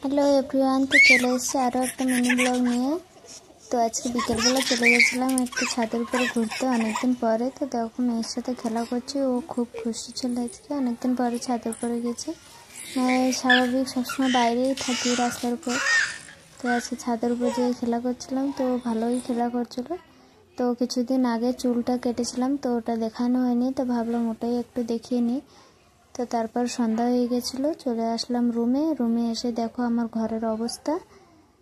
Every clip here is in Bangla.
হ্যালো এভরিওয়ান, তো চলে এসেছে আরও একটা মিনি ব্লগ নিয়ে। তো আজকে বিকেলবেলা চলে গেছিলাম একটু ছাদের উপরে ঘুরতে অনেকদিন পরে। তো দেখো মেয়ের সাথে খেলা করছি, ও খুব খুশি ছিল আজকে অনেকদিন পরে ছাদের উপরে গেছে। স্বাভাবিক সবসময় বাইরেই থাকি রাস্তার উপর, তো আজকে ছাদের উপর যেয়ে খেলা করছিলাম, তো ভালোই খেলা করছিল। তো কিছুদিন আগে চুলটা কেটেছিলাম, তো ওটা দেখানো হয়নি, তো ভাবলাম ওটাই একটু দেখিয়ে নিই। তো তারপর সন্ধ্যা হয়ে গেছিলো, চলে আসলাম রুমে এসে দেখো আমার ঘরের অবস্থা।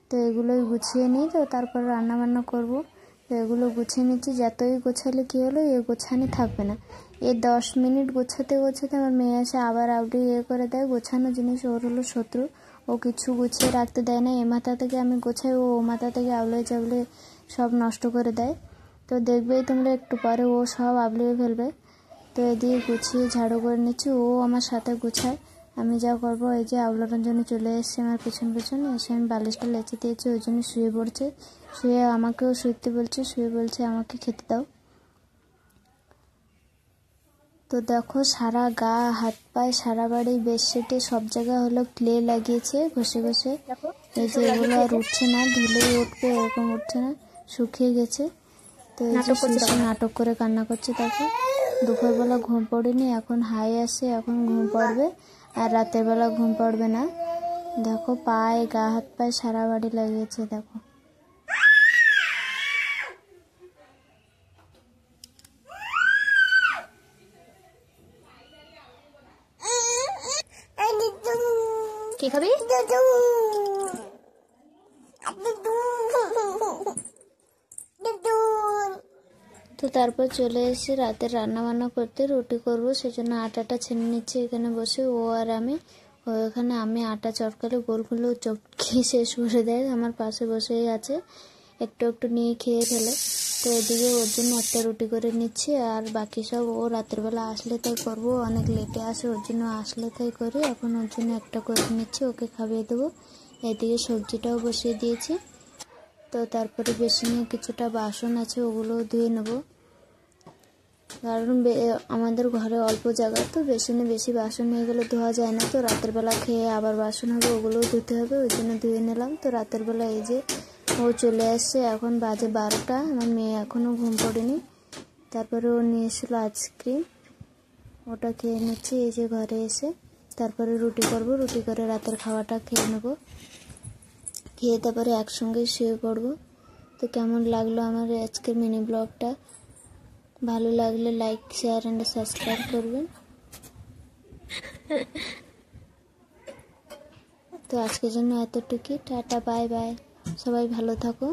তো এগুলোই গুছিয়ে নিই, তো তারপর রান্না বান্না করবো। তো এগুলো গুছিয়ে নিচ্ছি, যতই গোছালে কী হলো এ গোছানি থাকবে না। 10 মিনিট গোছাতে গোছাতে আমার মেয়ে এসে আবার আউটে করে দেয়। গোছানো জিনিস ওর হলো শত্রু, ও কিছু গুছিয়ে রাখতে দেয় না। এ মাথা থেকে আমি গোছাই, ও মাথা থেকে আউলে চাউলে সব নষ্ট করে দেয়। তো দেখবেই তোমরা একটু পরে ও সব আবলিয়ে ফেলবে। তো এদিকে গুছিয়ে ঝাড়ু করে নিচ্ছি, ও আমার সাথে গুছায়। আমি যা করবো, এই যে আউলানোর জন্য চলে এসেছে আমার পেছন এসে আমি বালিশটা লেচে দিয়েছি, ওই জন্য শুয়ে পড়ছে। শুয়ে আমাকেও শুতে বলছে, শুয়ে বলছে আমাকে খেতে দাও। তো দেখো সারা গা হাত পায়ে সারা বাড়ি বেডশিটে সব জায়গা হলো ক্লে লাগিয়েছে ঘষে ঘষে। এই যে এগুলো আর উঠছে না, ধুলেই উঠবে এরকম উঠছে না, শুকিয়ে গেছে। তো এই যে শুয়ে নাটক করে কান্না করছে। দেখো দুপুরবেলা ঘুম পড়েনি, এখন হাই আসে, এখন ঘুম পড়বে, আর রাতের বেলা ঘুম পড়বে না। দেখো পায়ে গা হাত পায়ে সারা বাড়ি লাগিয়েছে। দেখো কি খাবি? তো তারপর চলে এসে রাতে রান্না বান্না করতে, রুটি করব, সেজন্য আটাটা ছেনে নিচ্ছি এখানে বসে, ও আর আমি। ওখানে আমি আটা চটকালে গোলগুলো চটকে শেষ করে দেয়, আমার পাশে বসেই আছে, একটু একটু নিয়ে খেয়ে ফেলে। তো এদিকে ওর জন্য একটা রুটি করে নিচ্ছি, আর বাকি সব ও রাতের বেলা আসলে তাই করবো, অনেক লেটে আসে, ওর জন্য আসলে তাই করি। এখন ওর জন্য একটা করে নিচ্ছি, ওকে খাইয়ে দেবো। এদিকে সবজিটাও বসিয়ে দিয়েছি। তো তারপরে বেসিনে কিছুটা বাসন আছে, ওগুলোও ধুয়ে নেবো, কারণ আমাদের ঘরে অল্প জায়গা, তো বেসিনে বেশি বাসন হয়ে গেলে ধোয়া যায় না। তো রাতের বেলা খেয়ে আবার বাসন হবে, ওগুলোও ধুতে হবে, ওই জন্য ধুয়ে নিলাম। তো রাতের বেলা এই যে ও চলে আসছে, এখন বাজে 12টা, আমার মেয়ে এখনও ঘুম পড়েনি। তারপরে ও নিয়ে এসেছিলো আইসক্রিম, ওটা খেয়ে নিচ্ছি এই যে ঘরে এসে। তারপরে রুটি করব, রুটি করে রাতের খাওয়াটা খেয়ে নেবো, খেয়ে তারপরে একসঙ্গে শুয়ে পড়বো। তো কেমন লাগলো আমার আজকের মিনি ব্লগটা? ভালো লাগলে লাইক শেয়ার অ্যান্ড সাবস্ক্রাইব করবেন। তো আজকের জন্য এতটুকুই, টাটা বাই বাই, সবাই ভালো থাকো।